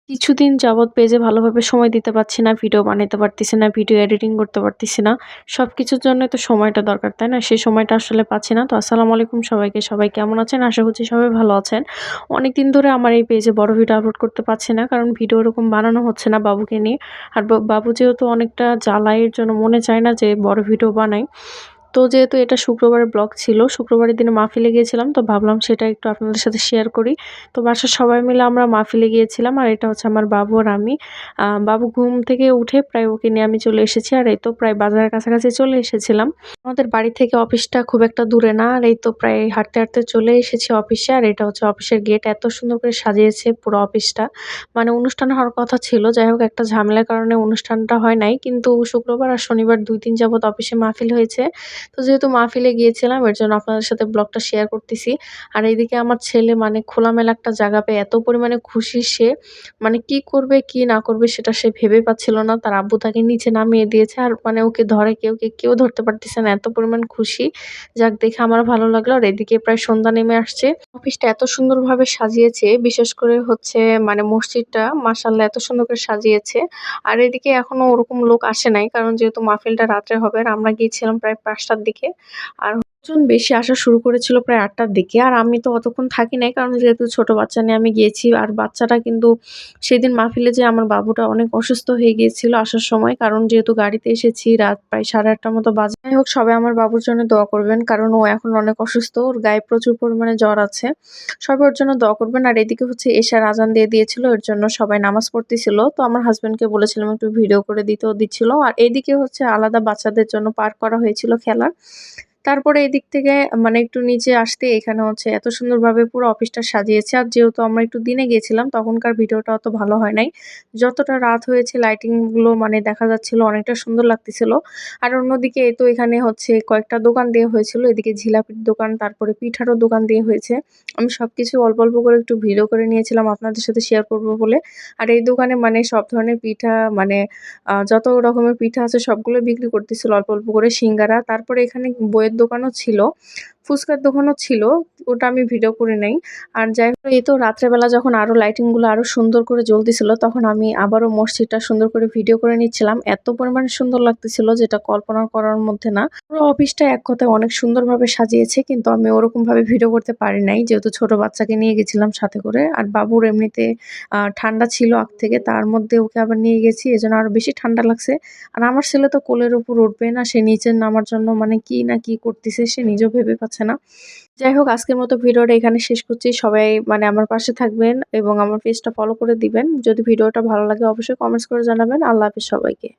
কিছুদিন যাবৎ পেজে ভালোভাবে সময় দিতে পারছি না, ভিডিও বানাইতে পারতেছি না, ভিডিও এডিটিং করতে পারতেছি না। সবকিছুর জন্যই তো সময়টা দরকার, তাই না? সেই সময়টা আসলে পাচ্ছি না। তো আসসালামু আলাইকুম সবাইকে। সবাই কেমন আছেন? আশা করছি সবাই ভালো আছেন। অনেকদিন ধরে আমার এই পেজে বড় ভিডিও আপলোড করতে পারছি না। কারণ ভিডিও ওরকম বানানো হচ্ছে না বাবুকে নিয়ে। আর বাবু যেহেতু অনেকটা জ্বালায়, এর জন্য মনে চায় না যে বড় ভিডিও বানাই। তো যেহেতু এটা শুক্রবারের ব্লগ ছিল, শুক্রবারের দিনে মাহফিলে গিয়েছিলাম। তো ভাবলাম সেটা একটু আপনাদের সাথে শেয়ার করি। তো বাসার সবাই মিলে আমরা মাহফিলে গিয়েছিলাম। আর এটা হচ্ছে আমার বাবু আর আমি। বাবু ঘুম থেকে উঠে প্রায় ওকে নিয়ে আমি চলে এসেছি। আর এই তো প্রায় বাজারের কাছাকাছি চলে এসেছিলাম। আমাদের বাড়ি থেকে অফিসটা খুব একটা দূরে না। আর এই তো প্রায় হাঁটতে, হাঁটতে চলে এসেছি অফিসে। আর এটা হচ্ছে অফিসের গেট। এত সুন্দর করে সাজিয়েছে পুরো অফিসটা। মানে অনুষ্ঠান হওয়ার কথা ছিল। যাই হোক, একটা ঝামেলার কারণে অনুষ্ঠানটা হয় নাই। কিন্তু শুক্রবার আর শনিবার ২-৩ যাবৎ অফিসে মাহফিল হয়েছে। তো যেহেতু মাহফিলে গিয়েছিলাম, এর জন্য আপনাদের সাথে ব্লগটা শেয়ার করতেছি। আর এইদিকে আমার ছেলে মানে খোলামেলা একটা জায়গা পেয়ে এত পরিমাণে খুশি সে, মানে কি করবে কি না করবে সেটা সে ভেবে পাচ্ছিল না। তার আব্বু তাকে নিচে নামিয়ে দিয়েছে। আর মানে ওকে ধরে কেউ ধরতে পারতেছে না। এত পরিমাণ খুশি। যাক, দেখে আমার ভালো লাগলো। আর এদিকে প্রায় সন্ধ্যা নেমে আসছে। অফিসটা এত সুন্দরভাবে সাজিয়েছে, বিশেষ করে হচ্ছে মানে মসজিদটা মাশাআল্লাহ এত সুন্দর করে সাজিয়েছে। আর এদিকে এখনো ওরকম লোক আসে নাই। কারণ যেহেতু মাহফিলটা রাত্রে হবে আর আমরা গিয়েছিলাম প্রায় ৫টার দিকে। আর লোকজন বেশি আসা শুরু করেছিল প্রায় ৮টার দিকে। আর আমি তো অতক্ষণ থাকি নাই। কারণ যেহেতু ছোট বাচ্চা নিয়ে আমি গিয়েছি। আর বাচ্চাটা কিন্তু সেদিন মাহফিলে যেয়ে আমার বাবুটা অনেক অসুস্থ হয়ে গিয়েছিল আসার সময়। কারণ যেহেতু গাড়িতে এসেছি রাত প্রায় ৮:৩০ মতো বাজে। যাই হোক, সবাই আমার বাবুর জন্য দোয়া করবেন। কারণ ও এখন অনেক অসুস্থ। ওর গায়ে প্রচুর পরিমাণে জ্বর আছে। সবাই ওর জন্য দোয়া করবেন। আর এদিকে হচ্ছে এশার আজান দিয়ে দিয়েছিল। এর জন্য সবাই নামাজ পড়তেছিল। তো আমার হাসব্যান্ডকে বলেছিলাম একটু ভিডিও করে দিতেও দিচ্ছিল। আর এদিকে হচ্ছে আলাদা বাচ্চাদের জন্য পার্ক করা হয়েছিল খেলার। তারপরে এদিক থেকে মানে একটু নিচে আসতে এখানে হচ্ছে এত সুন্দরভাবে পুরো অফিসটা সাজিয়েছে। আর যেহেতু আমরা একটু দিনে গিয়েছিলাম তখনকার ভিডিওটা অত ভালো হয় নাই। যতটা রাত হয়েছে লাইটিং গুলো মানে দেখা যাচ্ছিল, অনেকটা সুন্দর লাগতেছিল। আর অন্যদিকে এই তো এখানে হচ্ছে কয়েকটা দোকান দেয়া হয়েছিল। এদিকে জিলাপির দোকান, তারপরে পিঠারও দোকান দেয়া হয়েছে। আমি সবকিছু অল্প, অল্প করে একটু ভিডিও করে নিয়েছিলাম আপনাদের সাথে শেয়ার করব বলে। আর এই দোকানে মানে সব ধরনের পিঠা মানে যত রকমের পিঠা আছে সবগুলো বিক্রি করতেছিল অল্প, অল্প করে সিঙ্গারা। তারপরে এখানে বইয়ের দোকানও ছিল, ফুচকার দোকানও ছিল। ওটা আমি ভিডিও করি নাই। আর যাই হোক, এই তো রাত্রেবেলা যখন আরো লাইটিং গুলো আরো সুন্দর করে জ্বলতেছিল তখন আমি আবারও মসজিদটা সুন্দর করে ভিডিও করে নিচ্ছিলাম। এত পরিমাণে সুন্দর লাগতেছিল যেটা কল্পনা করার মধ্যে না। পুরো অফিসটা এক কথায় অনেক সুন্দরভাবে সাজিয়েছে, কিন্তু আমি ওরকম ভাবে ভিডিও করতে পারি নাই যেহেতু ছোট বাচ্চাকে নিয়ে গেছিলাম সাথে করে। আর বাবুর এমনিতে ঠান্ডা ছিল আগ থেকে, তার মধ্যে ওকে আবার নিয়ে গেছি, এজন্য আরো বেশি ঠান্ডা লাগছে। আর আমার ছেলে তো কোলের উপর উঠবে না, সে নিচে নামার জন্য মানে কি না কি করতেছে সে নিজেও ভেবে পাচ্ছে না। যাই হোক, আজকের মতো ভিডিওটা এখানে শেষ করছি। সবাই মানে আমার পাশে থাকবেন এবং আমার পেজটা ফলো করে দিবেন। যদি ভিডিওটা ভালো লাগে অবশ্যই কমেন্টস করে জানাবেন। আল্লাহ হাফেজ সবাইকে।